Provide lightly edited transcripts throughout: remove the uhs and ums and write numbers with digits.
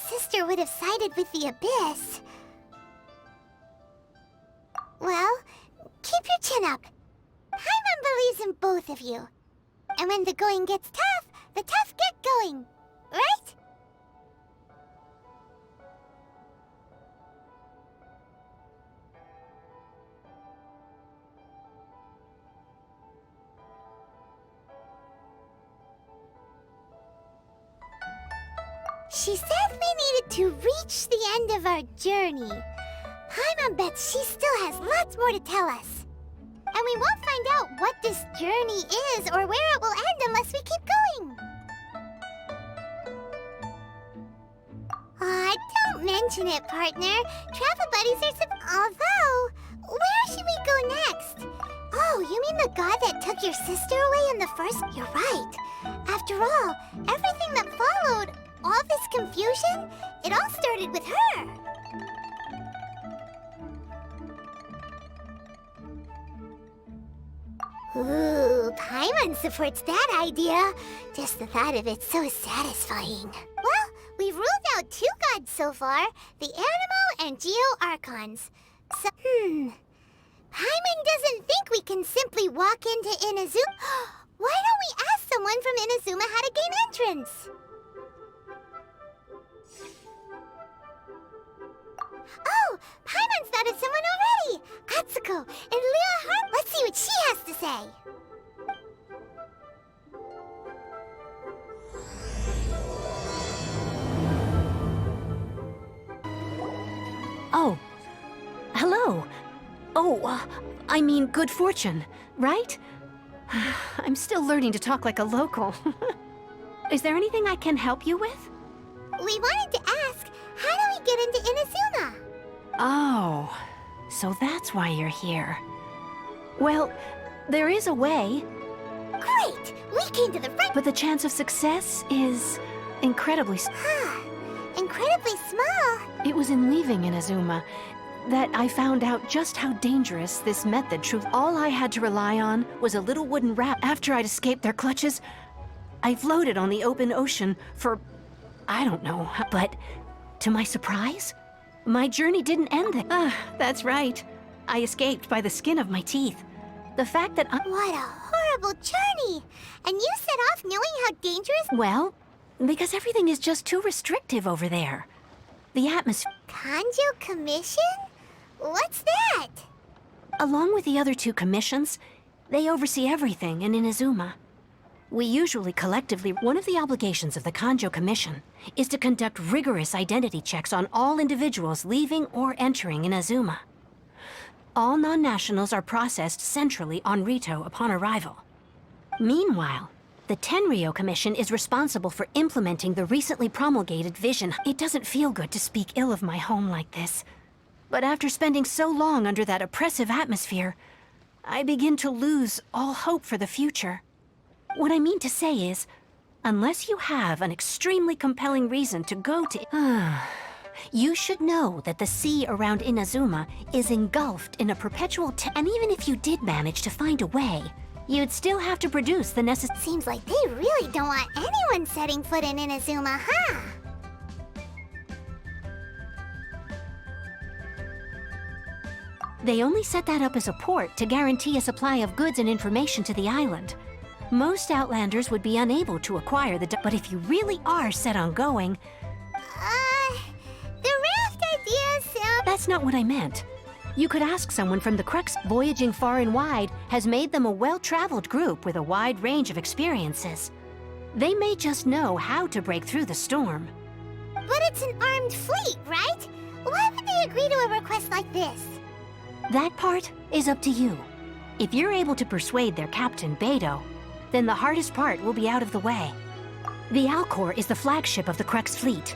sister would have sided with the Abyss. Well, keep your chin up. Paimon believes in both of you. And when the going gets tough, the tough get going. Right? She said we needed to reach the end of our journey. Paimon bets she still has lots more to tell us. And we won't find out what this journey is or where it will end unless we keep going. Aw, don't mention it, partner. Travel buddies are Although, where should we go next? Oh, you mean the god that took your sister away in the first... You're right. After all, everything that followed, all this confusion, it all started with her. Ooh, Paimon supports that idea. Just the thought of it's so satisfying. Well, we've ruled out 2 gods so far, the Animo and Geo Archons. So, Paimon doesn't think we can simply walk into Inazuma. Why don't we ask someone from Inazuma how to gain entrance? Oh, Paimon's thought of someone already! Atsuko and Leah Hart. Let's see what she has to say. Oh, hello. Oh, I mean good fortune, right? I'm still learning to talk like a local. Is there anything I can help you with? We wanted to ask, how do we get into Inazuma? Oh, so that's why you're here. Well, there is a way. Great! We came to the right... But the chance of success is incredibly... Incredibly small. It was in leaving Inazuma that I found out just how dangerous this method truly... All I had to rely on was a little wooden raft. After I'd escaped their clutches, I floated on the open ocean for... I don't know, but to my surprise, my journey didn't end there. That's right. I escaped by the skin of my teeth. The fact that I... What a horrible journey! And you set off knowing how dangerous... Well, because everything is just too restrictive over there. The atmosphere... Kanjo Commission? What's that? Along with the other 2 commissions, they oversee everything in Inazuma. We usually collectively... One of the obligations of the Kanjo Commission is to conduct rigorous identity checks on all individuals leaving or entering Inazuma. All non-nationals are processed centrally on Rito upon arrival. Meanwhile, the Tenryo Commission is responsible for implementing the recently promulgated vision. It doesn't feel good to speak ill of my home like this, but after spending so long under that oppressive atmosphere, I begin to lose all hope for the future. What I mean to say is, unless you have an extremely compelling reason to go to... You should know that the sea around Inazuma is engulfed in a perpetual and even if you did manage to find a way, you'd still have to produce the necessary... Seems like they really don't want anyone setting foot in Inazuma, huh? They only set that up as a port to guarantee a supply of goods and information to the island. Most Outlanders would be unable to acquire the... But if you really are set on going... The raft idea sounds... That's not what I meant. You could ask someone from the Crux. Voyaging far and wide has made them a well-traveled group with a wide range of experiences. They may just know how to break through the storm. But it's an armed fleet, right? Why would they agree to a request like this? That part is up to you. If you're able to persuade their captain, Beidou, then the hardest part will be out of the way. The Alcor is the flagship of the Crux fleet.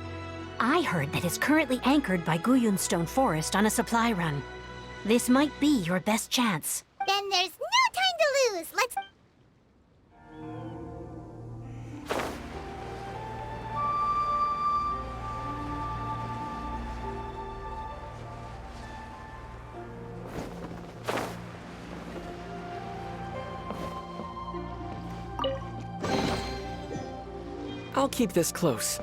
I heard that it's currently anchored by Guyunstone Forest on a supply run. This might be your best chance. Then there's no time to lose. Let's... I'll keep this close.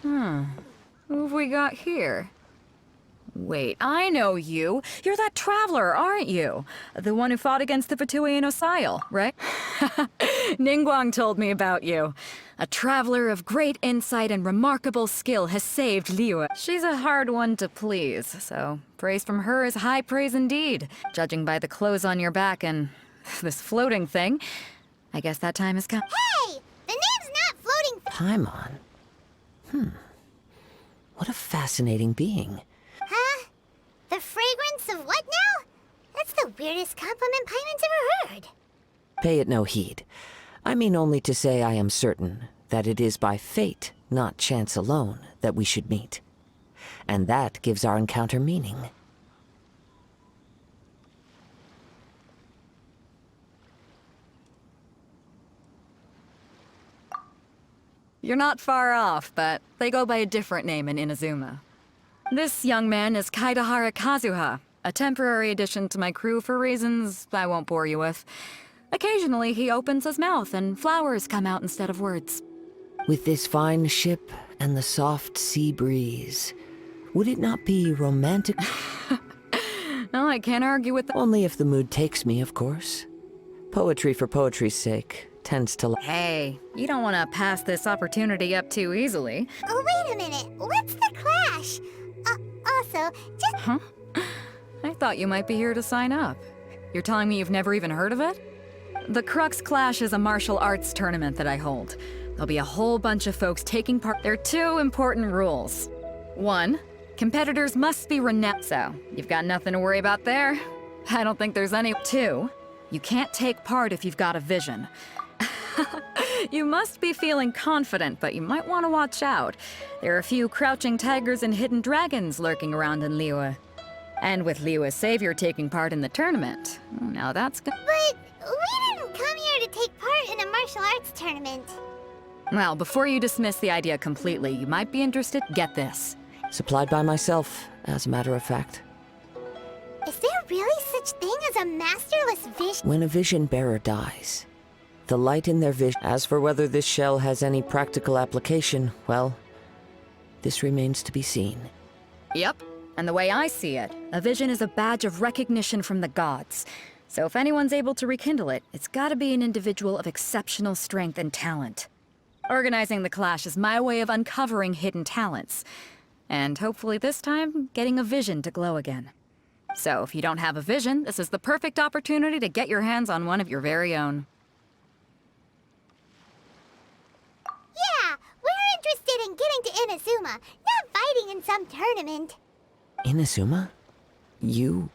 Who have we got here? Wait, I know you. You're that traveler, aren't you? The one who fought against the Fatuian Osile, right? Ningguang told me about you. A traveler of great insight and remarkable skill has saved Liyue. She's a hard one to please, so praise from her is high praise indeed. Judging by the clothes on your back and this floating thing, I guess that time has come. Hey! The name's not floating. Paimon? What a fascinating being. Huh? The fragrance of what now? That's the weirdest compliment Paimon's ever heard. Pay it no heed. I mean only to say I am certain that it is by fate, not chance alone, that we should meet. And that gives our encounter meaning. You're not far off, but they go by a different name in Inazuma. This young man is Kaidahara Kazuha, a temporary addition to my crew for reasons I won't bore you with. Occasionally, he opens his mouth and flowers come out instead of words. With this fine ship and the soft sea breeze, would it not be romantic? No, I can't argue with that. Only if the mood takes me, of course. Poetry for poetry's sake tends to... Hey, you don't want to pass this opportunity up too easily. Oh, wait a minute. What's the clash? Also, just... Huh? I thought you might be here to sign up. You're telling me you've never even heard of it? The Crux Clash is a martial arts tournament that I hold. There'll be a whole bunch of folks taking part. There are two important rules. One, competitors must be renowned, so you've got nothing to worry about there. I don't think there's any. Two, you can't take part if you've got a vision. You must be feeling confident, but you might want to watch out. There are a few crouching tigers and hidden dragons lurking around in Liyue. And with Liyue's savior taking part in the tournament, now that's good. But we didn't come here to take part in a martial arts tournament. Well, before you dismiss the idea completely, you might be interested. Get this. Supplied by myself, as a matter of fact. Is there really such thing as a masterless vision? When a vision bearer dies, the light in their vision... As for whether this shell has any practical application, well, this remains to be seen. Yep. And the way I see it, a vision is a badge of recognition from the gods. So if anyone's able to rekindle it, it's gotta be an individual of exceptional strength and talent. Organizing the clash is my way of uncovering hidden talents. And hopefully this time, getting a vision to glow again. So if you don't have a vision, this is the perfect opportunity to get your hands on one of your very own. Yeah, we're interested in getting to Inazuma, not fighting in some tournament. Inazuma? You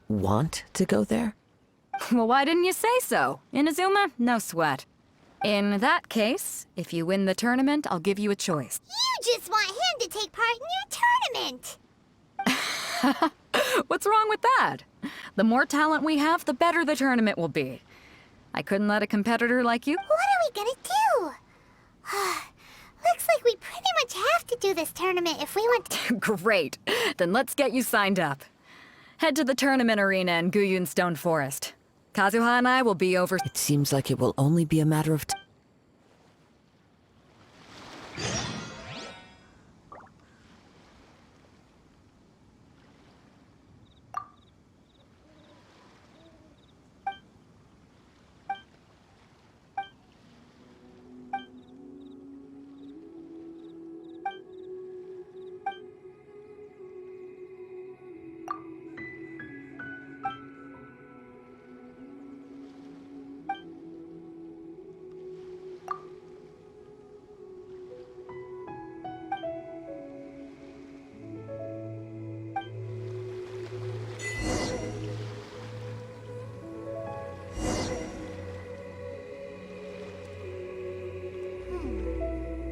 want to go there? Well, why didn't you say so? Inazuma? No sweat. In that case, if you win the tournament, I'll give you a choice. You just want him to take part in your tournament. What's wrong with that? The more talent we have, the better the tournament will be. I couldn't let a competitor like you... What are we gonna do? Looks like we pretty much have to do this tournament if we want to... Great. Then let's get you signed up. Head to the tournament arena in Guyun Stone Forest. Kazuha and I will be over... It seems like it will only be a matter of...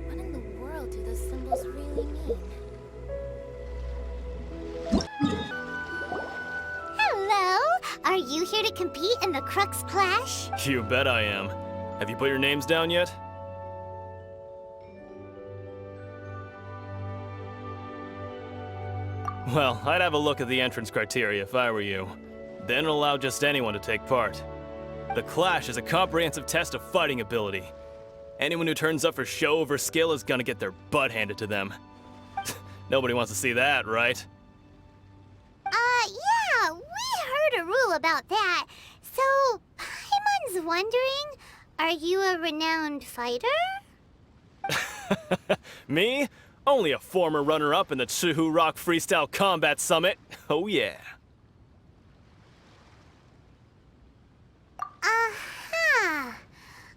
What in the world do those symbols really mean? Hello! Are you here to compete in the Crux Clash? You bet I am. Have you put your names down yet? Well, I'd have a look at the entrance criteria if I were you. Then it'll allow just anyone to take part. The Clash is a comprehensive test of fighting ability. Anyone who turns up for show over skill is gonna get their butt handed to them. Nobody wants to see that, right? Yeah, we heard a rule about that. So, Paimon's wondering, are you a renowned fighter? Me? Only a former runner-up in the Chihu Rock Freestyle Combat Summit. Oh yeah.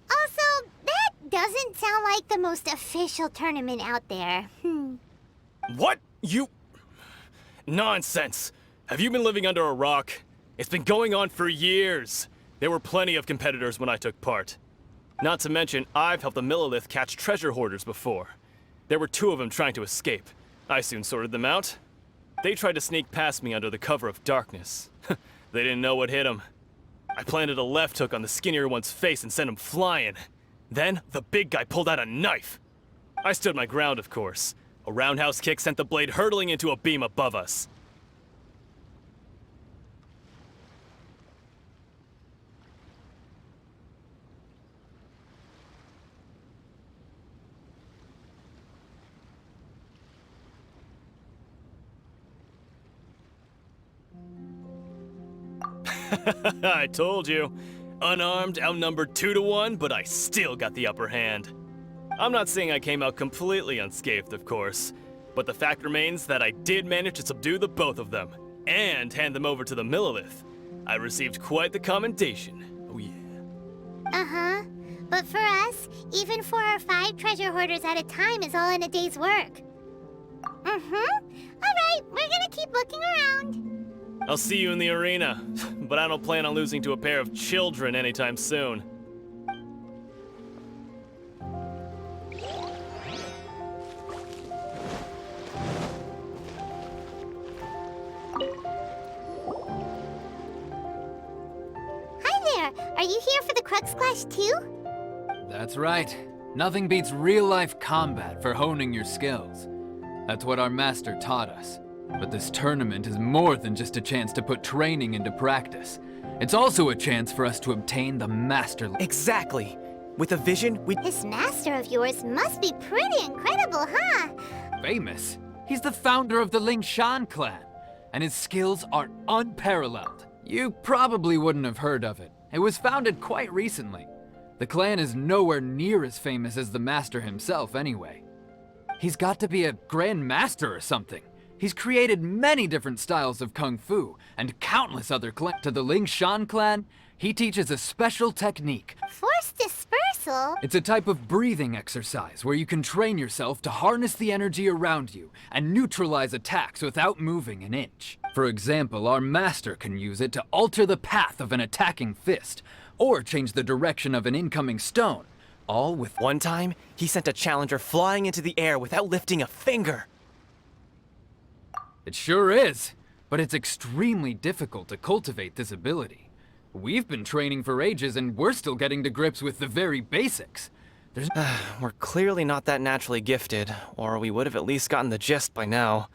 Also, that doesn't sound like the most official tournament out there. What? You... Nonsense. Have you been living under a rock? It's been going on for years. There were plenty of competitors when I took part. Not to mention, I've helped the Millilith catch treasure hoarders before. There were 2 of them trying to escape. I soon sorted them out. They tried to sneak past me under the cover of darkness. They didn't know what hit them. I planted a left hook on the skinnier one's face and sent him flying. Then, the big guy pulled out a knife. I stood my ground, of course. A roundhouse kick sent the blade hurtling into a beam above us. I told you. Unarmed, outnumbered 2 to 1, but I still got the upper hand. I'm not saying I came out completely unscathed, of course, but the fact remains that I did manage to subdue the both of them, and hand them over to the Millilith. I received quite the commendation. Oh yeah. Uh-huh. But for us, even 4 or 5 treasure hoarders at a time is all in a day's work. Alright, we're gonna keep looking around. I'll see you in the arena, but I don't plan on losing to a pair of children anytime soon. Hi there! Are you here for the Crux Clash too? That's right. Nothing beats real-life combat for honing your skills. That's what our master taught us. But this tournament is more than just a chance to put training into practice. It's also a chance for us to obtain the master... Exactly. With a vision, we... This master of yours must be pretty incredible, huh? Famous. He's the founder of the Lingshan clan, and his skills are unparalleled. You probably wouldn't have heard of it. It was founded quite recently. The clan is nowhere near as famous as the master himself anyway. He's got to be a grand master or something. He's created many different styles of kung fu, and countless other clans. To the Lingshan clan, he teaches a special technique. Force dispersal? It's a type of breathing exercise where you can train yourself to harness the energy around you and neutralize attacks without moving an inch. For example, our master can use it to alter the path of an attacking fist, or change the direction of an incoming stone, all with... One time, he sent a challenger flying into the air without lifting a finger. It sure is, but it's extremely difficult to cultivate this ability. We've been training for ages and we're still getting to grips with the very basics. There's... We're clearly not that naturally gifted, or we would have at least gotten the gist by now.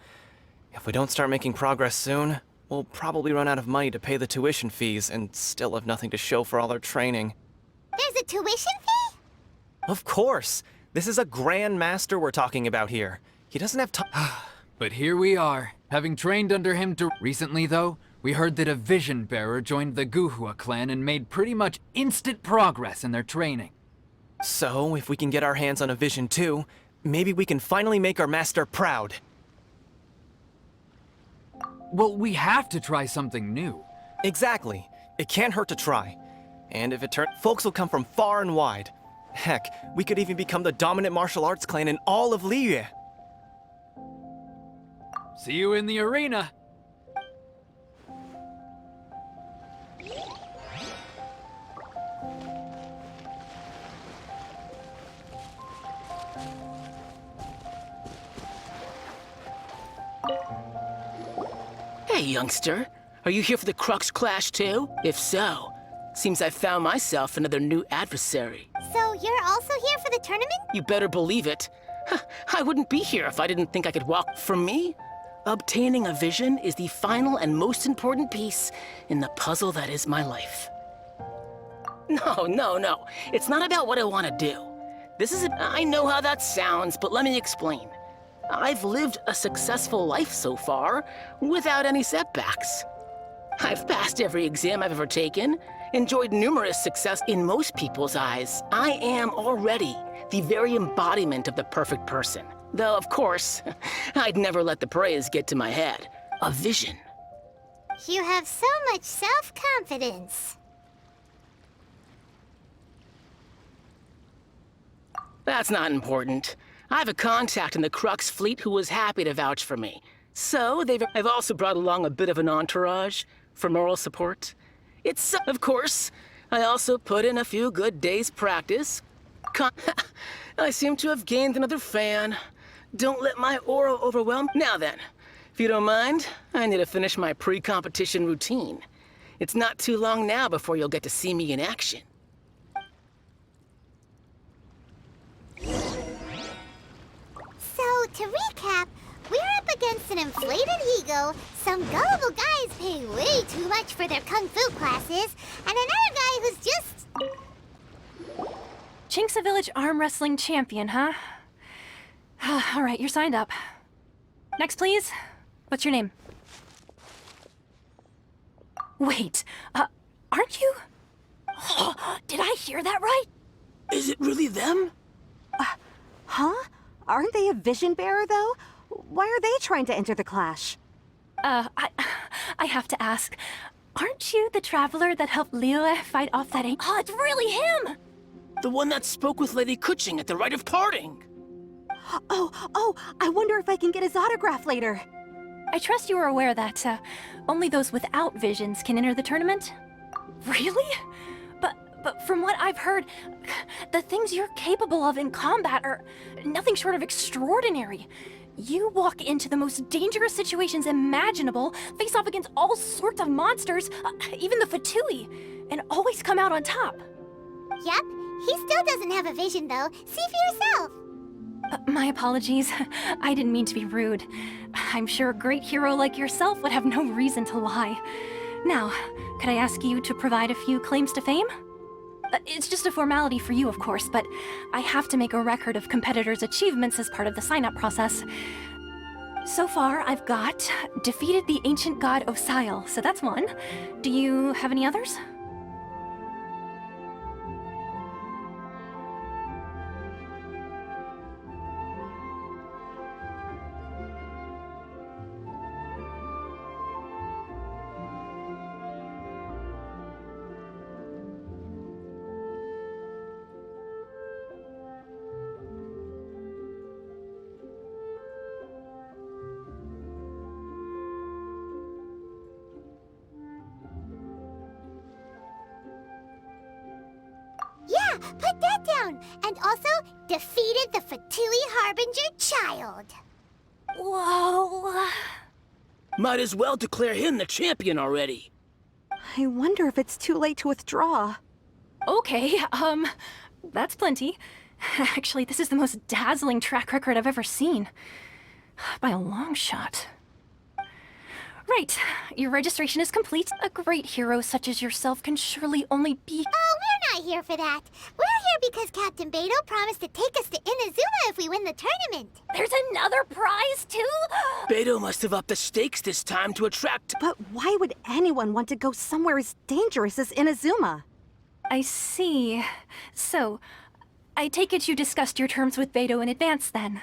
If we don't start making progress soon, we'll probably run out of money to pay the tuition fees and still have nothing to show for all our training. There's a tuition fee? Of course! This is a Grand Master we're talking about here. He doesn't have time. But here we are, having trained under him to... Recently, though, we heard that a Vision Bearer joined the Guhua clan and made pretty much instant progress in their training. So, if we can get our hands on a Vision too, maybe we can finally make our master proud. Well, we have to try something new. Exactly. It can't hurt to try. And if it turns... Folks will come from far and wide. Heck, we could even become the dominant martial arts clan in all of Liyue. See you in the arena! Hey, youngster. Are you here for the Crux Clash too? If so, seems I found myself another new adversary. So you're also here for the tournament? You better believe it. I wouldn't be here if I didn't think I could walk. For me, obtaining a vision is the final and most important piece in the puzzle that is my life. No. It's not about what I want to do. I know how that sounds, but let me explain. I've lived a successful life so far, without any setbacks. I've passed every exam I've ever taken, enjoyed numerous success in most people's eyes. I am already the very embodiment of the perfect person. Though, of course, I'd never let the praise get to my head. A vision. You have so much self-confidence. That's not important. I have a contact in the Crux fleet who was happy to vouch for me. So, I've also brought along a bit of an entourage for moral support. Of course, I also put in a few good days' practice. I seem to have gained another fan. Don't let my aura overwhelm. Now then, if you don't mind, I need to finish my pre-competition routine. It's not too long now before you'll get to see me in action. So, to recap, we're up against an inflated ego, some gullible guys paying way too much for their kung fu classes, and another guy who's just... Chinksa Village arm wrestling champion, huh? All right, you're signed up. Next, please. What's your name? Wait, aren't you? Did I hear that right? Is it really them? Huh? Aren't they a vision bearer, though? Why are they trying to enter the clash? I have to ask. Aren't you the traveler that helped Liyue fight off that Oh, it's really him! The one that spoke with Lady Kuching at the rite of parting. Oh, I wonder if I can get his autograph later. I trust you are aware that, only those without visions can enter the tournament? Really? But from what I've heard, the things you're capable of in combat are nothing short of extraordinary. You walk into the most dangerous situations imaginable, face off against all sorts of monsters, even the Fatui, and always come out on top. Yep, he still doesn't have a vision, though. See for yourself. My apologies. I didn't mean to be rude. I'm sure a great hero like yourself would have no reason to lie. Now, could I ask you to provide a few claims to fame? It's just a formality for you, of course, but I have to make a record of competitors' achievements as part of the sign-up process. So far, I've got defeated the ancient god Osile, so that's one. Do you have any others? Yeah, put that down. And also, defeated the Fatui Harbinger child. Whoa. Might as well declare him the champion already. I wonder if it's too late to withdraw. Okay, that's plenty. Actually, this is the most dazzling track record I've ever seen. By a long shot. Right, your registration is complete. A great hero such as yourself can surely only be... Oh, we're not here for that. We're here because Captain Beidou promised to take us to Inazuma if we win the tournament. There's another prize, too? Beidou must have upped the stakes this time to attract... But why would anyone want to go somewhere as dangerous as Inazuma? I see. So, I take it you discussed your terms with Beidou in advance, then?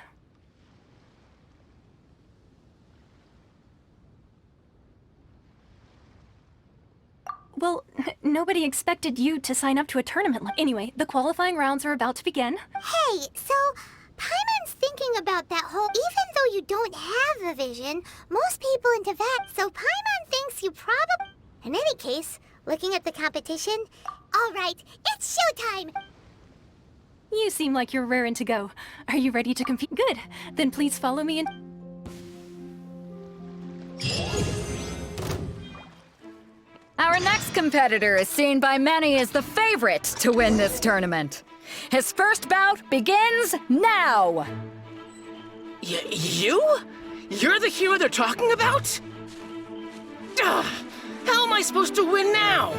Well, nobody expected you to sign up to a tournament. Anyway, the qualifying rounds are about to begin. Hey, so Paimon's thinking about that whole... Even though you don't have a vision, most people into that, so Paimon thinks you probably... In any case, looking at the competition... All right, it's showtime! You seem like you're raring to go. Are you ready to compete? Good. Then please follow me and... Our next competitor is seen by many as the favorite to win this tournament. His first bout begins now! You? You're the hero they're talking about? Ugh, how am I supposed to win now?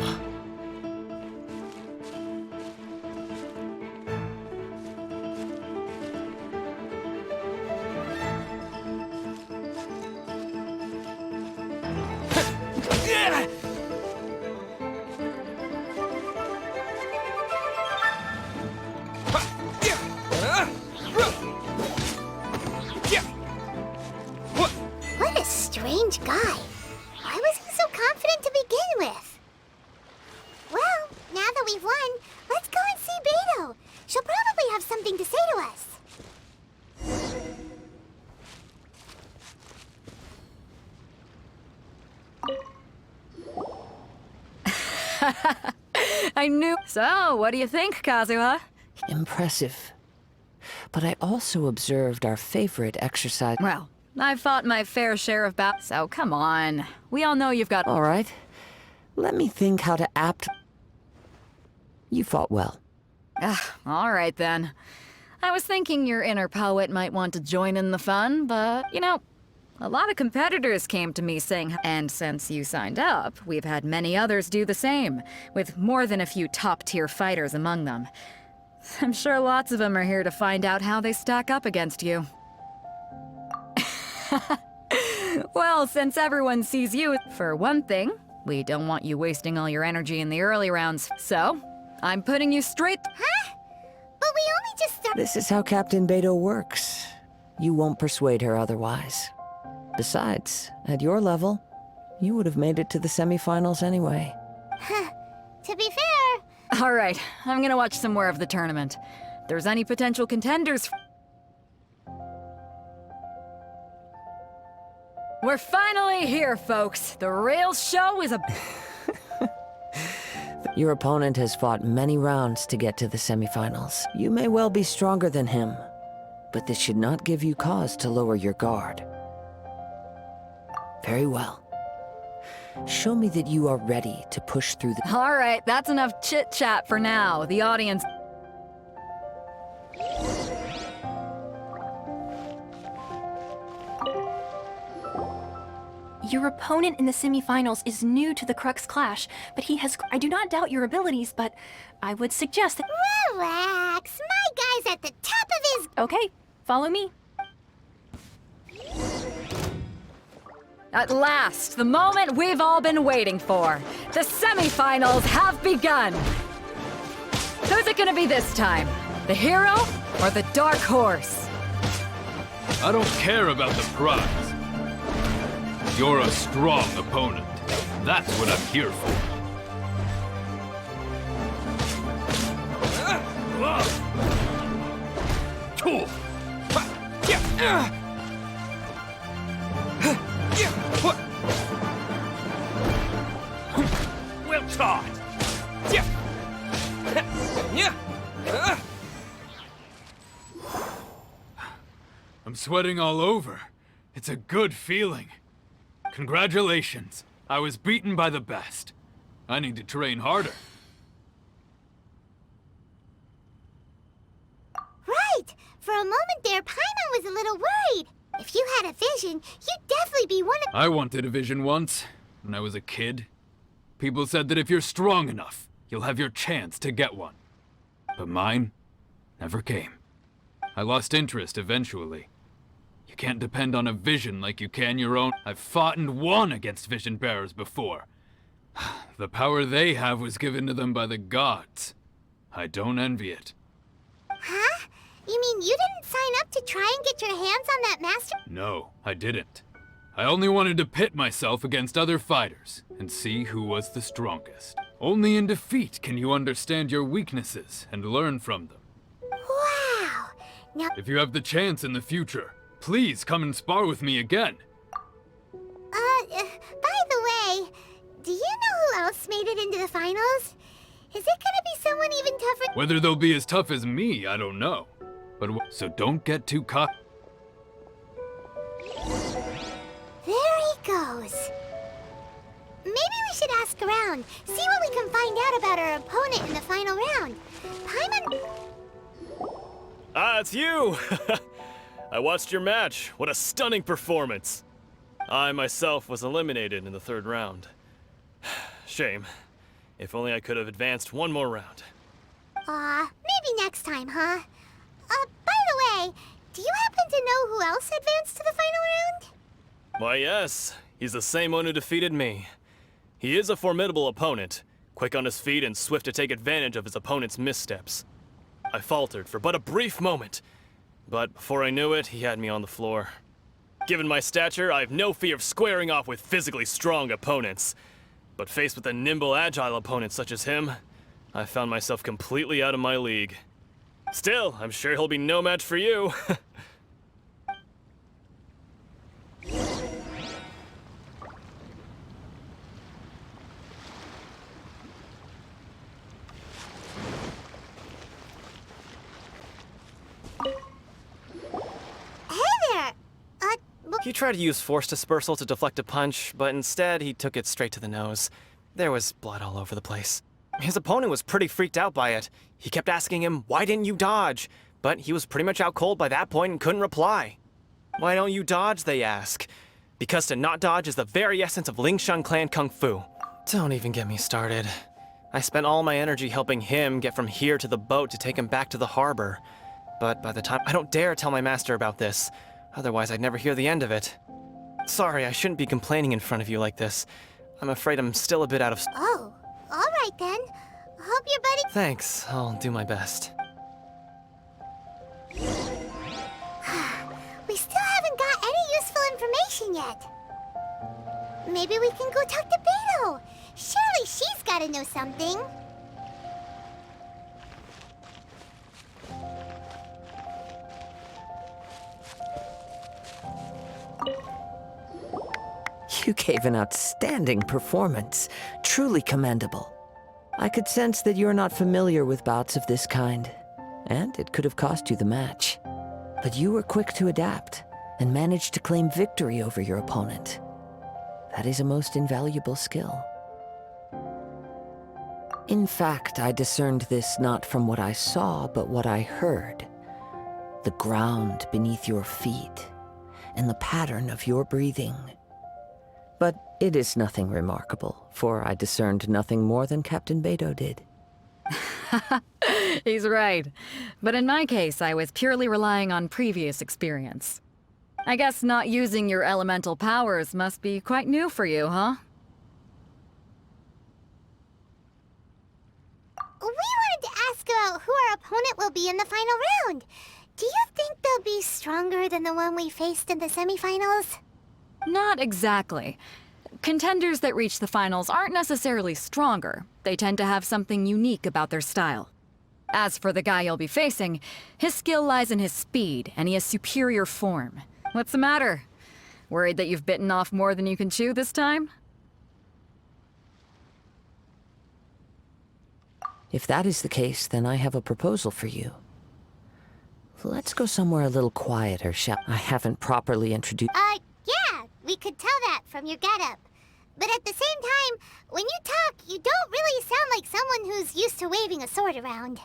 strange guy. Why was he so confident to begin with? Well, now that we've won, let's go and see Beto. She'll probably have something to say to us. I knew. So, what do you think, Kazuha? Impressive. But I also observed our favorite exercise. Well, I've fought my fair share of battles, so come on. We all know you've got. All right. Let me think how to apt. You fought well. All right then. I was thinking your inner poet might want to join in the fun, but, you know, a lot of competitors came to me saying, and since you signed up, we've had many others do the same, with more than a few top-tier fighters among them. I'm sure lots of them are here to find out how they stack up against you. Well, since everyone sees you, for one thing, we don't want you wasting all your energy in the early rounds, so I'm putting you straight. Huh? But we only just started. This is how Captain Beto works. You won't persuade her otherwise. Besides, at your level, you would have made it to the semifinals anyway. To be fair. All right, I'm gonna watch some more of the tournament. If there's any potential contenders. We're finally here, folks. The real show is a. Your opponent has fought many rounds to get to the semifinals. You may well be stronger than him, but this should not give you cause to lower your guard. Very well. Show me that you are ready to push through the... All right, that's enough chit-chat for now. The audience... Your opponent in the semifinals is new to the Crux Clash, but he has... I do not doubt your abilities, but I would suggest that... Relax. My guy's at the top of his... Okay, follow me. At last, the moment we've all been waiting for. The semifinals have begun. Who's it gonna be this time? The hero or the dark horse? I don't care about the prize. You're a strong opponent. That's what I'm here for. Well taught. I'm sweating all over. It's a good feeling. Congratulations. I was beaten by the best. I need to train harder. Right. For a moment there, Paimon was a little worried. If you had a vision, you'd definitely be one of... I wanted a vision once, when I was a kid. People said that if you're strong enough, you'll have your chance to get one. But mine never came. I lost interest eventually. You can't depend on a vision like you can your own. I've fought and won against vision bearers before. The power they have was given to them by the gods. I don't envy it. Huh? You mean you didn't sign up to try and get your hands on that master? No, I didn't. I only wanted to pit myself against other fighters and see who was the strongest. Only in defeat can you understand your weaknesses and learn from them. Wow. Now, If you have the chance in the future, please come and spar with me again. by the way, do you know who else made it into the finals? Is it gonna be someone even tougher? Whether they'll be as tough as me, I don't know. But so don't get too cocky. There he goes. Maybe we should ask around, see what we can find out about our opponent in the final round. Paimon... Ah, it's you! I watched your match. What a stunning performance. I myself was eliminated in the third round. Shame. If only I could have advanced one more round. Maybe next time, huh? By the way, do you happen to know who else advanced to the final round? Why, yes. He's the same one who defeated me. He is a formidable opponent, quick on his feet and swift to take advantage of his opponent's missteps. I faltered for but a brief moment, but before I knew it, he had me on the floor. Given my stature, I have no fear of squaring off with physically strong opponents. But faced with a nimble, agile opponent such as him, I found myself completely out of my league. Still, I'm sure he'll be no match for you. He tried to use force dispersal to deflect a punch, but instead he took it straight to the nose. There was blood all over the place. His opponent was pretty freaked out by it. He kept asking him, "Why didn't you dodge?" But he was pretty much out cold by that point and couldn't reply. "Why don't you dodge?" they ask. Because to not dodge is the very essence of Lingshan clan kung fu. Don't even get me started. I spent all my energy helping him get from here to the boat to take him back to the harbor. But by the time, I don't dare tell my master about this. Otherwise, I'd never hear the end of it. Sorry, I shouldn't be complaining in front of you like this. I'm afraid I'm still a bit out of... Oh, all right then. Hope your buddy... Thanks, I'll do my best. We still haven't got any useful information yet. Maybe we can go talk to Beto. Surely she's gotta know something. You gave an outstanding performance. Truly commendable. I could sense that you're not familiar with bouts of this kind, and it could have cost you the match. But you were quick to adapt, and managed to claim victory over your opponent. That is a most invaluable skill. In fact, I discerned this not from what I saw, but what I heard. The ground beneath your feet, and the pattern of your breathing. But it is nothing remarkable, for I discerned nothing more than Captain Beto did. He's right. But in my case, I was purely relying on previous experience. I guess not using your elemental powers must be quite new for you, huh? We wanted to ask about who our opponent will be in the final round. Do you think they'll be stronger than the one we faced in the semifinals? Not exactly. Contenders that reach the finals aren't necessarily stronger. They tend to have something unique about their style. As for the guy you'll be facing, his skill lies in his speed, and he has superior form. What's the matter? Worried that you've bitten off more than you can chew this time? If that is the case, then I have a proposal for you. Let's go somewhere a little quieter, shall I? Haven't properly introduced... Yeah, we could tell that from your getup. But at the same time, when you talk, you don't really sound like someone who's used to waving a sword around.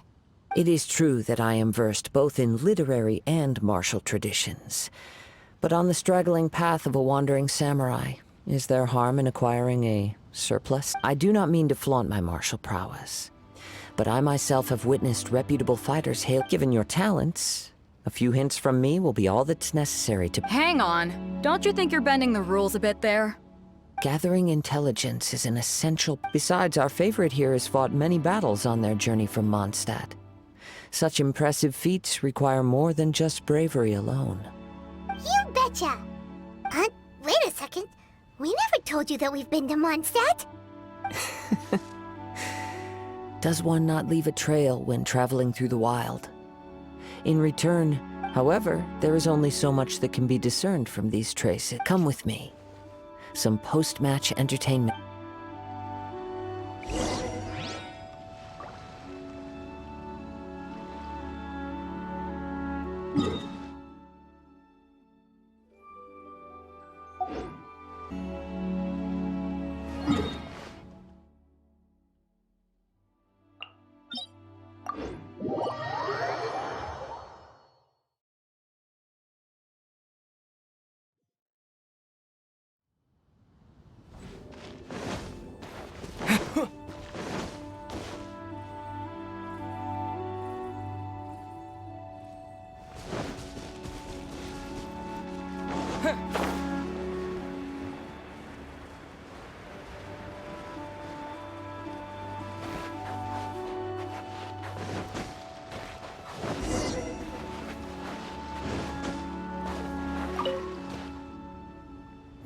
It is true that I am versed both in literary and martial traditions. But on the straggling path of a wandering samurai, is there harm in acquiring a surplus? I do not mean to flaunt my martial prowess, but I myself have witnessed reputable fighters hail. Given your talents, a few hints from me will be all that's necessary to... Hang on. Don't you think you're bending the rules a bit there? Gathering intelligence is an essential... Besides, our favorite here has fought many battles on their journey from Mondstadt. Such impressive feats require more than just bravery alone. You betcha! Wait a second. We never told you that we've been to Mondstadt. Does one not leave a trail when traveling through the wild? In return, however, there is only so much that can be discerned from these traces. Come with me. Some post-match entertainment.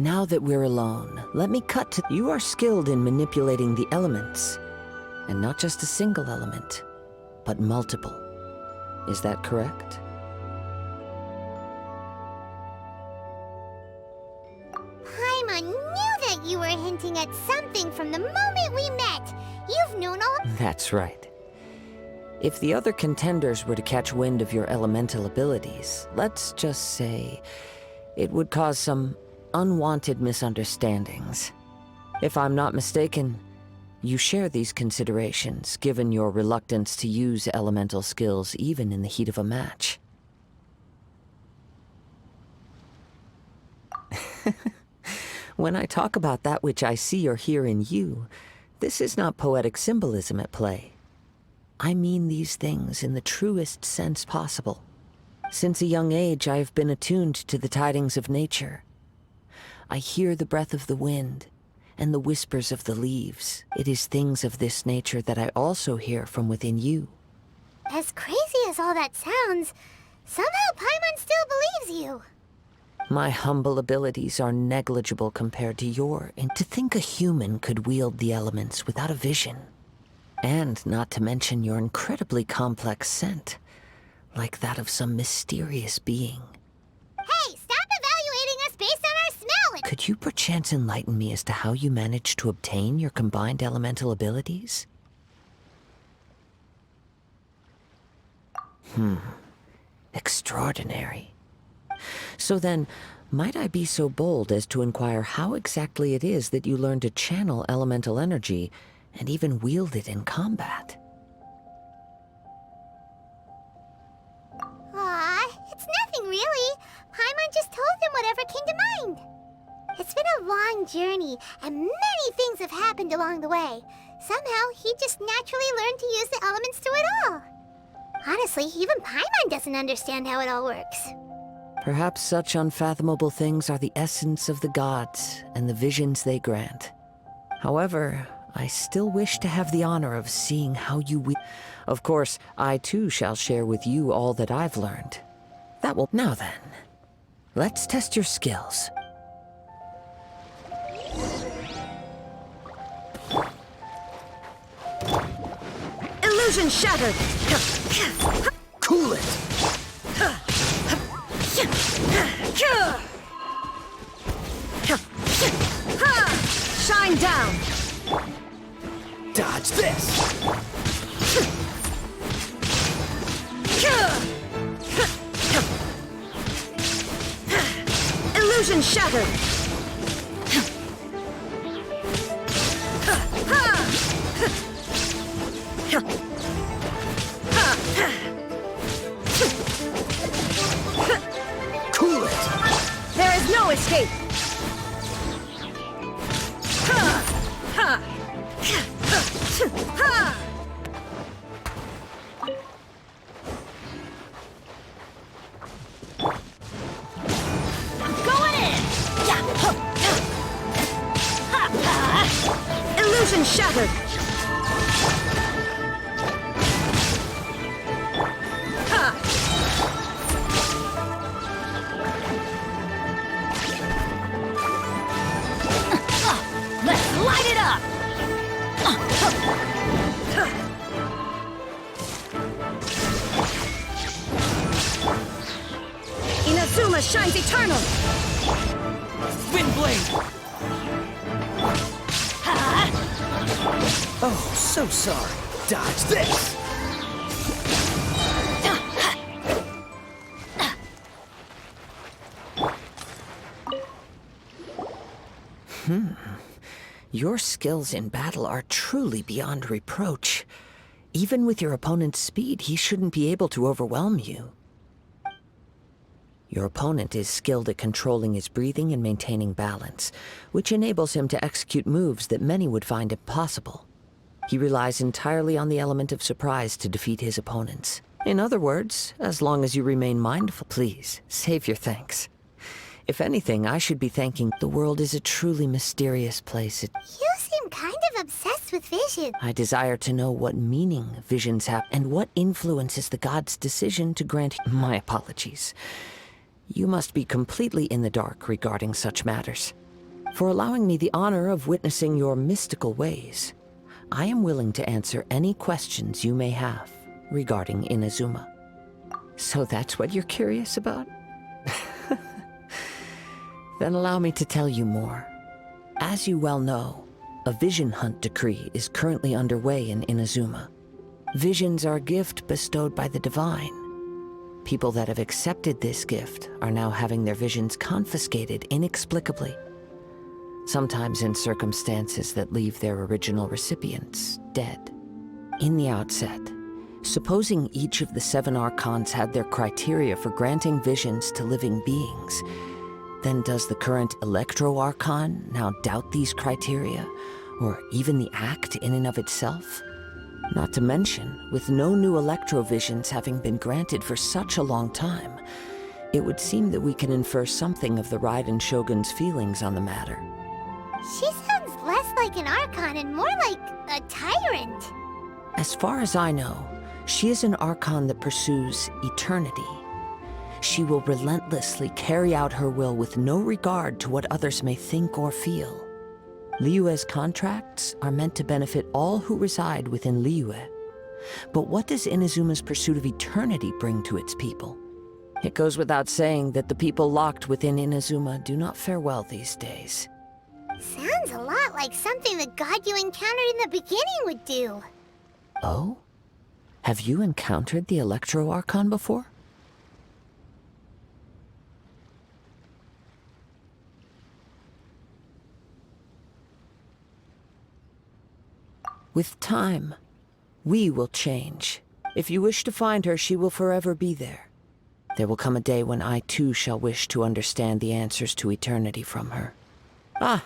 Now that we're alone, let me cut to... You are skilled in manipulating the elements. And not just a single element, but multiple. Is that correct? Paimon knew that you were hinting at something from the moment we met. You've known all... That's right. If the other contenders were to catch wind of your elemental abilities, let's just say it would cause some unwanted misunderstandings. If I'm not mistaken, you share these considerations, given your reluctance to use elemental skills even in the heat of a match. When I talk about that which I see or hear in you, this is not poetic symbolism at play. I mean these things in the truest sense possible. Since a young age, I have been attuned to the tidings of nature. I hear the breath of the wind and the whispers of the leaves. It is things of this nature that I also hear from within you. As crazy as all that sounds, somehow Paimon still believes you. My humble abilities are negligible compared to your, and to think a human could wield the elements without a vision. And not to mention your incredibly complex scent, like that of some mysterious being. Hey, stop evaluating us based on our smell! Could you perchance enlighten me as to how you managed to obtain your combined elemental abilities? Extraordinary. So then, might I be so bold as to inquire how exactly it is that you learned to channel elemental energy and even wield it in combat? Aw, it's nothing really. Paimon just told him whatever came to mind. It's been a long journey, and many things have happened along the way. Somehow, he just naturally learned to use the elements through it all. Honestly, even Paimon doesn't understand how it all works. Perhaps such unfathomable things are the essence of the gods and the visions they grant. However, I still wish to have the honor of seeing how you Of course, I too shall share with you all that I've learned. That will... Now then, let's test your skills. Illusion shattered! Cool it! Shine down! Dodge this! Illusion shattered! Cool it! There is no escape! Illusion shattered! Let's light it up! Inazuma shines eternal! Wind blade! Oh, so sorry. Dodge this! Your skills in battle are truly beyond reproach. Even with your opponent's speed, he shouldn't be able to overwhelm you. Your opponent is skilled at controlling his breathing and maintaining balance, which enables him to execute moves that many would find impossible. He relies entirely on the element of surprise to defeat his opponents. In other words, as long as you remain mindful, please, save your thanks. If anything, I should be thanking the world is a truly mysterious place. You seem kind of obsessed with vision. I desire to know what meaning visions have and what influences the god's decision to grant... My apologies. You must be completely in the dark regarding such matters. for allowing me the honor of witnessing your mystical ways. I am willing to answer any questions you may have regarding Inazuma. So that's what you're curious about? Then allow me to tell you more. As you well know, a vision hunt decree is currently underway in Inazuma. Visions are a gift bestowed by the divine. People that have accepted this gift are now having their visions confiscated inexplicably, sometimes in circumstances that leave their original recipients dead. In the outset, supposing each of the 7 archons had their criteria for granting visions to living beings, then does the current Electro-Archon now doubt these criteria, or even the act in and of itself? Not to mention, with no new Electro-Visions having been granted for such a long time, it would seem that we can infer something of the Raiden Shogun's feelings on the matter. She sounds less like an Archon and more like a tyrant. As far as I know, she is an Archon that pursues eternity. She will relentlessly carry out her will with no regard to what others may think or feel. Liyue's contracts are meant to benefit all who reside within Liyue. But what does Inazuma's pursuit of eternity bring to its people? It goes without saying that the people locked within Inazuma do not fare well these days. Sounds a lot like something the god you encountered in the beginning would do. Oh? Have you encountered the Electro-Archon before? With time, we will change. If you wish to find her, she will forever be there. There will come a day when I too shall wish to understand the answers to eternity from her. Ah,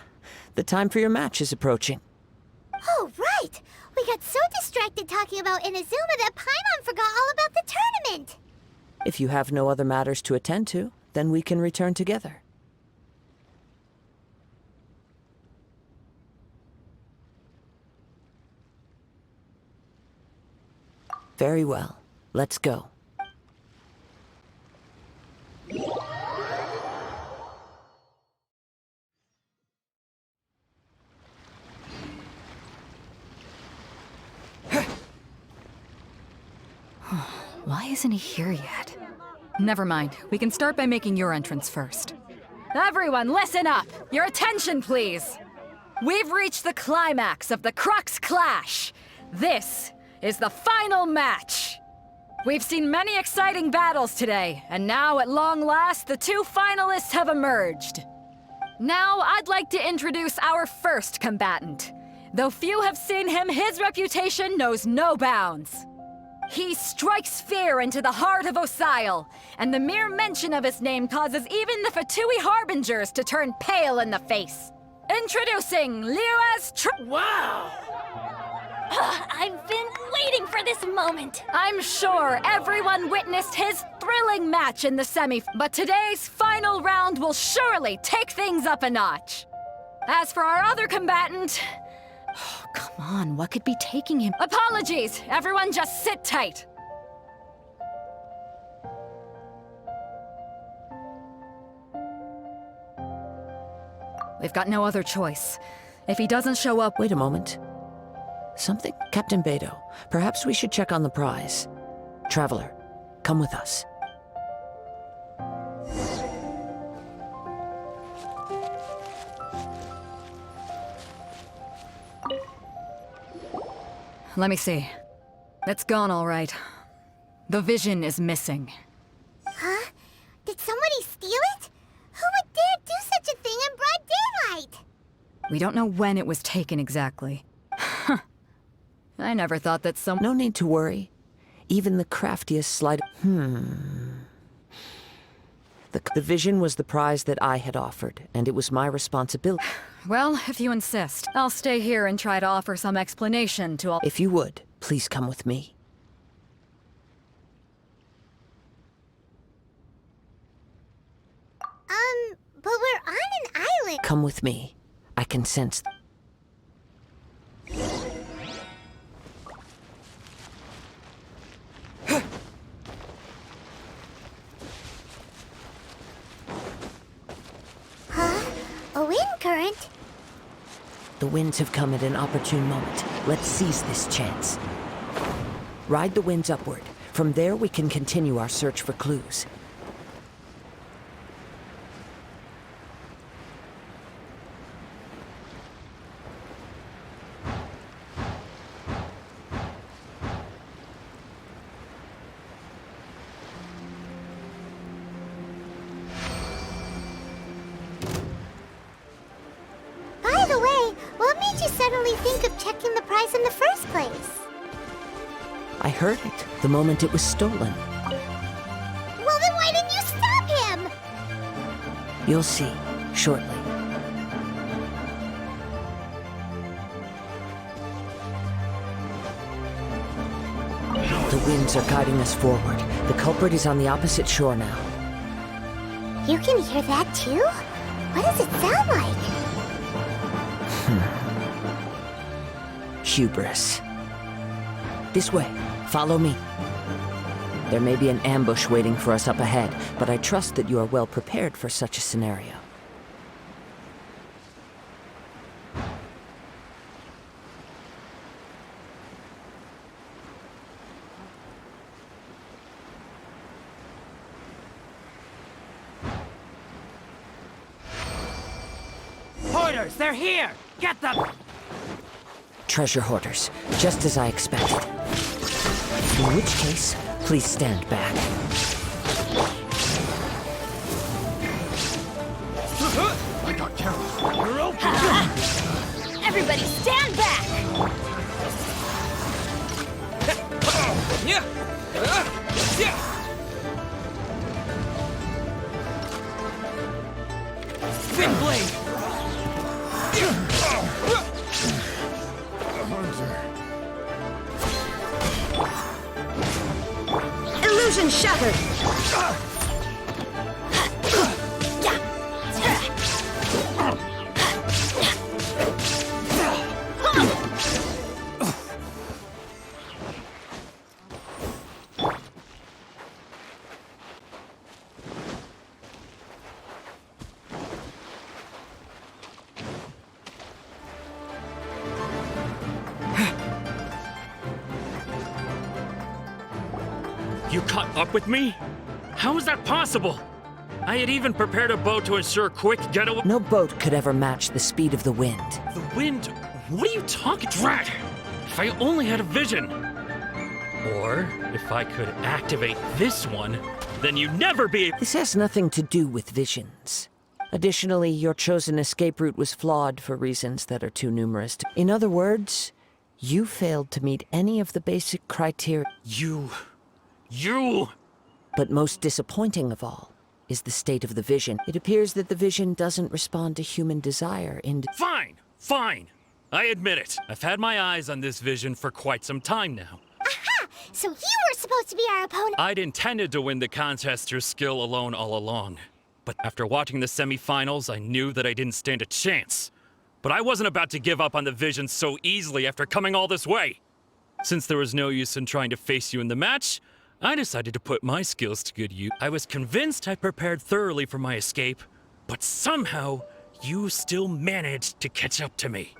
the time for your match is approaching. Oh, right! We got so distracted talking about Inazuma that Paimon forgot all about the tournament! If you have no other matters to attend to, then we can return together. Very well. Let's go. Why isn't he here yet? Never mind. We can start by making your entrance first. Everyone, listen up! Your attention, please! We've reached the climax of the Crux Clash! This is the final match! We've seen many exciting battles today, and now at long last, the 2 finalists have emerged. Now, I'd like to introduce our first combatant. Though few have seen him, his reputation knows no bounds. He strikes fear into the heart of Osile, and the mere mention of his name causes even the Fatui Harbingers to turn pale in the face. Introducing Liyue's Wow! I've been waiting for this moment. I'm sure everyone witnessed his thrilling match in the but today's final round will surely take things up a notch. As for our other combatant... Oh, come on, what could be taking him? Apologies! Everyone just sit tight! We've got no other choice. If he doesn't show up... Wait a moment. Something? Captain Beto, perhaps we should check on the prize. Traveler, come with us. Let me see. It's gone all right. The vision is missing. Huh? Did somebody steal it? Who would dare do such a thing in broad daylight? We don't know when it was taken exactly. I never thought that No need to worry. Even the craftiest sleight... The vision was the prize that I had offered, and it was my responsibility. Well, if you insist, I'll stay here and try to offer some explanation to all... If you would, please come with me. But we're on an island. Come with me. I can sense... Huh? A wind current. The winds have come at an opportune moment. Let's seize this chance. Ride the winds upward. From there, we can continue our search for clues. By the way, what made you suddenly think of checking the prize in the first place? I heard it the moment it was stolen. Well, then why didn't you stop him? You'll see shortly. The winds are guiding us forward. The culprit is on the opposite shore now. You can hear that too? What does it sound like? Hubris. This way. Follow me. There may be an ambush waiting for us up ahead, but I trust that you are well prepared for such a scenario. Hoarders, they're here! Get them! Treasure hoarders, just as I expected. In which case, please stand back. I got careless. You're open! Everybody stand back! Wind blade! Illusion shattered! You caught up with me? How is that possible? I had even prepared a boat to ensure quick getaway. No boat could ever match the speed of the wind. The wind? What are you talking? Drat! If I only had a vision. Or if I could activate this one, then you'd never be. This has nothing to do with visions. Additionally, your chosen escape route was flawed for reasons that are too numerous to... In other words, you failed to meet any of the basic criteria. You. But most disappointing of all is the state of the vision. It appears that the vision doesn't respond to human desire in... Fine. I admit it. I've had my eyes on this vision for quite some time now. Aha! So you were supposed to be our opponent. I'd intended to win the contest through skill alone all along. But after watching the semifinals, I knew that I didn't stand a chance. But I wasn't about to give up on the vision so easily after coming all this way. Since there was no use in trying to face you in the match, I decided to put my skills to good use. I was convinced I prepared thoroughly for my escape, but somehow you still managed to catch up to me.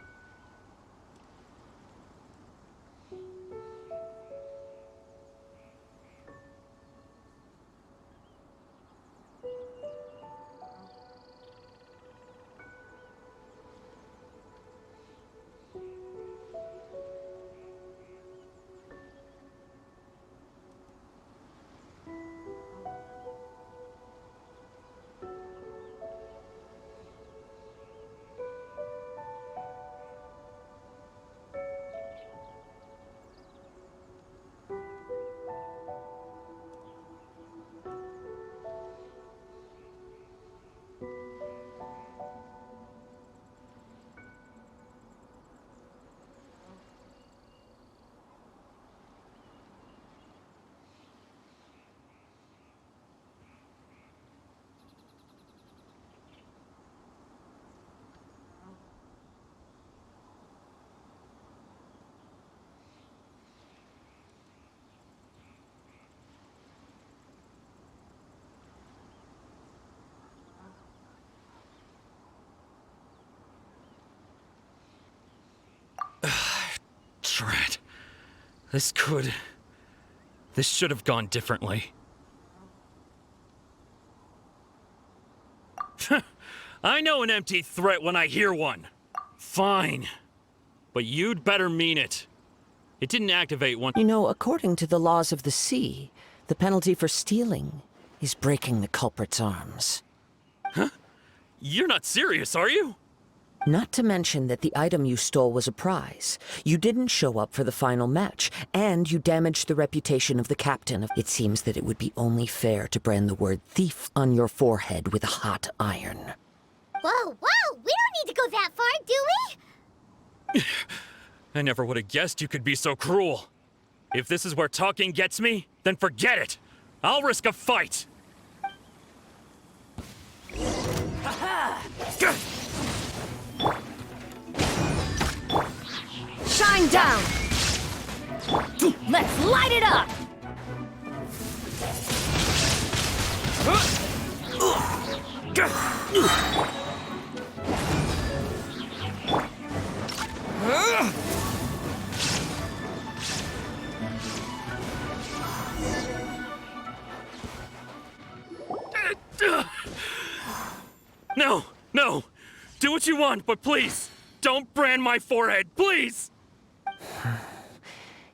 Drat. This should have gone differently. I know an empty threat when I hear one. Fine. But you'd better mean it. It didn't activate one. You know, according to the laws of the sea, the penalty for stealing is breaking the culprit's arms. Huh? You're not serious, are you? Not to mention that the item you stole was a prize. You didn't show up for the final match, and you damaged the reputation of the captain. It seems that it would be only fair to brand the word thief on your forehead with a hot iron. Whoa, whoa! We don't need to go that far, do we? I never would have guessed you could be so cruel. If this is where talking gets me, then forget it. I'll risk a fight. Shine down! Let's light it up! No, no. Do what you want, but please, don't brand my forehead, please!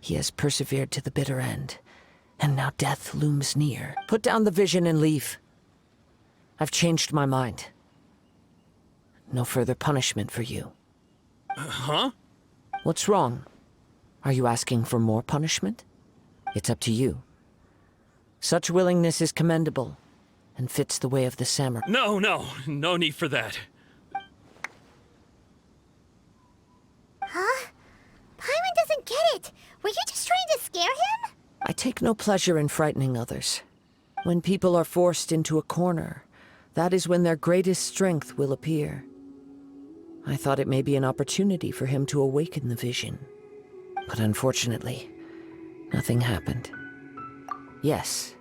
He has persevered to the bitter end, and now death looms near. Put down the vision and leave. I've changed my mind. No further punishment for you. Huh? What's wrong? Are you asking for more punishment? It's up to you. Such willingness is commendable, and fits the way of the samurai. No need for that. Huh? Paimon doesn't get it. Were you just trying to scare him? I take no pleasure in frightening others. When people are forced into a corner, that is when their greatest strength will appear. I thought it may be an opportunity for him to awaken the vision. But unfortunately, nothing happened. Yes,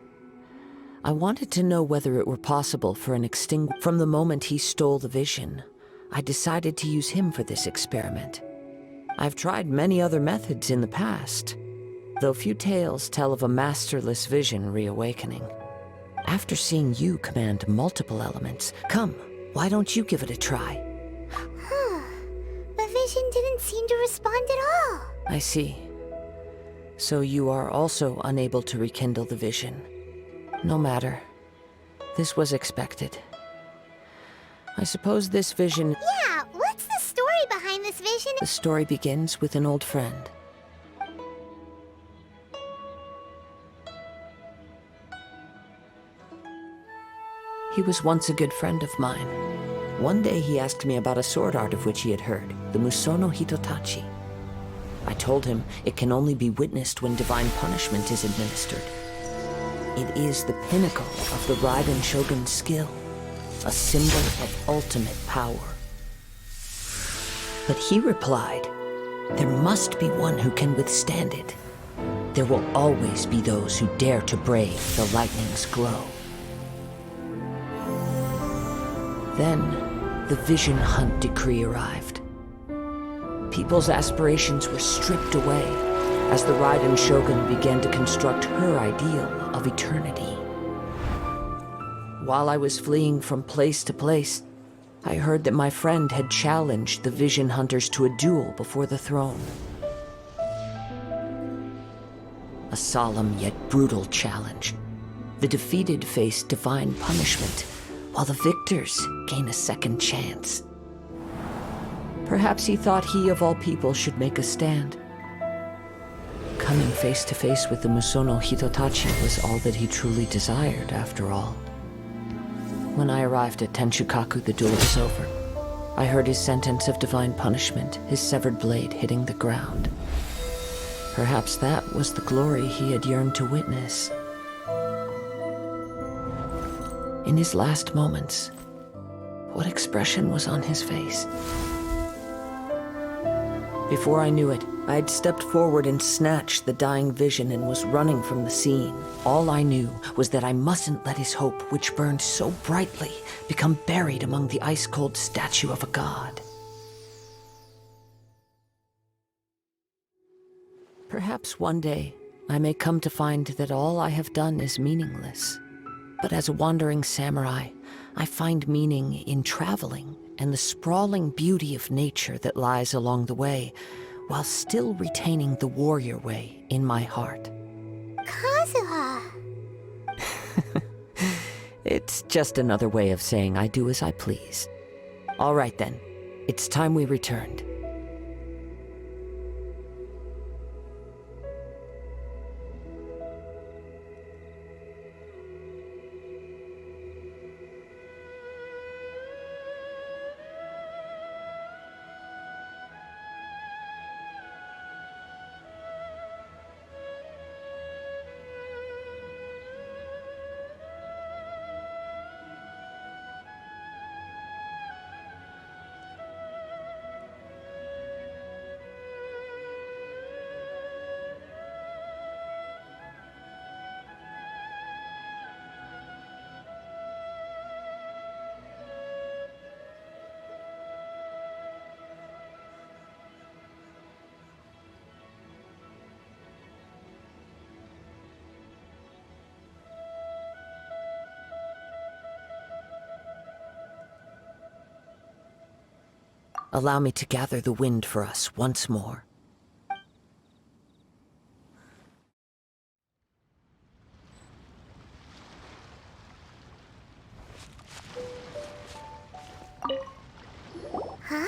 I wanted to know whether it were possible for an extinguish. From the moment he stole the vision, I decided to use him for this experiment. I've tried many other methods in the past, though few tales tell of a masterless vision reawakening. After seeing you command multiple elements, come, why don't you give it a try? The vision didn't seem to respond at all. I see. So you are also unable to rekindle the vision. No matter. This was expected. I suppose this vision... Yeah, what's the story behind this vision? The story begins with an old friend. He was once a good friend of mine. One day he asked me about a sword art of which he had heard, the Musono Hitotachi. I told him it can only be witnessed when divine punishment is administered. It is the pinnacle of the Raiden Shogun's skill, a symbol of ultimate power. But he replied, there must be one who can withstand it. There will always be those who dare to brave the lightning's glow. Then, the Vision Hunt decree arrived. People's aspirations were stripped away as the Raiden Shogun began to construct her ideal of eternity. While I was fleeing from place to place, I heard that my friend had challenged the Vision Hunters to a duel before the throne. A solemn yet brutal challenge. The defeated face divine punishment, while the victors gain a second chance. Perhaps he thought he of all people should make a stand. Coming face to face with the Musono Hitotachi was all that he truly desired, after all. When I arrived at Tenshukaku, the duel was over. I heard his sentence of divine punishment, his severed blade hitting the ground. Perhaps that was the glory he had yearned to witness. In his last moments, what expression was on his face? Before I knew it, I had stepped forward and snatched the dying vision and was running from the scene. All I knew was that I mustn't let his hope, which burned so brightly, become buried among the ice-cold statue of a god. Perhaps one day I may come to find that all I have done is meaningless. But as a wandering samurai, I find meaning in traveling and the sprawling beauty of nature that lies along the way, while still retaining the warrior way in my heart. Kazuha. It's just another way of saying I do as I please. All right then, it's time we returned. Allow me to gather the wind for us once more. Huh?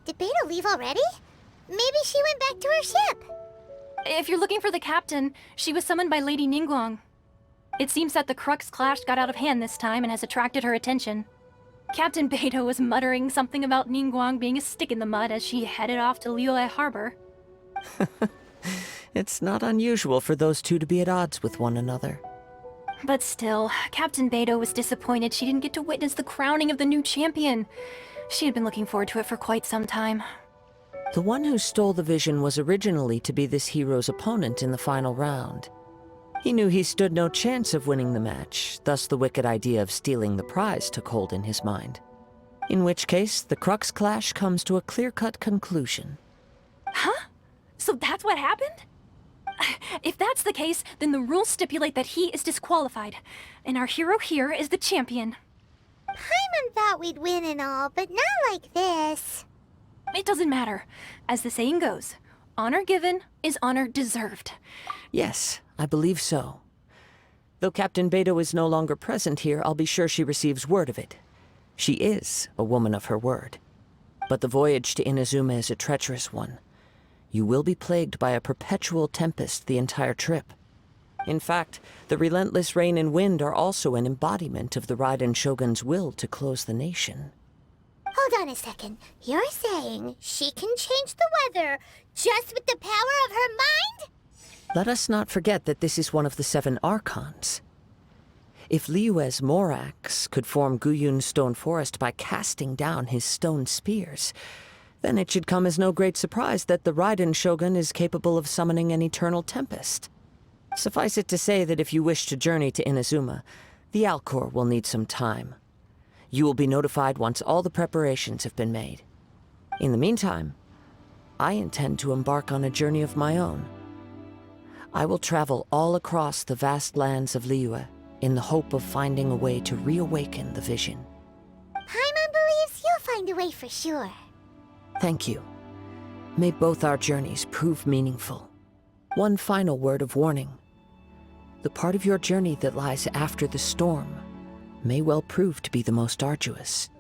Did Beta leave already? Maybe she went back to her ship. If you're looking for the captain, she was summoned by Lady Ningguang. It seems that the Crux clash got out of hand this time and has attracted her attention. Captain Beidou was muttering something about Ningguang being a stick in the mud as she headed off to Liyue Harbor. It's not unusual for those two to be at odds with one another. But still, Captain Beidou was disappointed she didn't get to witness the crowning of the new champion. She had been looking forward to it for quite some time. The one who stole the vision was originally to be this hero's opponent in the final round. He knew he stood no chance of winning the match, thus the wicked idea of stealing the prize took hold in his mind. In which case, the Crux clash comes to a clear-cut conclusion. Huh? So that's what happened? If that's the case, then the rules stipulate that he is disqualified, and our hero here is the champion. Paimon thought we'd win and all, but not like this. It doesn't matter. As the saying goes, honor given is honor deserved. Yes, I believe so. Though Captain Beidou is no longer present here, I'll be sure she receives word of it. She is a woman of her word. But the voyage to Inazuma is a treacherous one. You will be plagued by a perpetual tempest the entire trip. In fact, the relentless rain and wind are also an embodiment of the Raiden Shogun's will to close the nation. Hold on a second. You're saying she can change the weather just with the power of her mind? Let us not forget that this is one of the 7 Archons. If Liyue's Morax could form Guyun's stone forest by casting down his stone spears, then it should come as no great surprise that the Raiden Shogun is capable of summoning an eternal tempest. Suffice it to say that if you wish to journey to Inazuma, the Alcor will need some time. You will be notified once all the preparations have been made. In the meantime, I intend to embark on a journey of my own. I will travel all across the vast lands of Liyue in the hope of finding a way to reawaken the vision. Paimon believes you'll find a way for sure. Thank you. May both our journeys prove meaningful. One final word of warning. The part of your journey that lies after the storm may well prove to be the most arduous.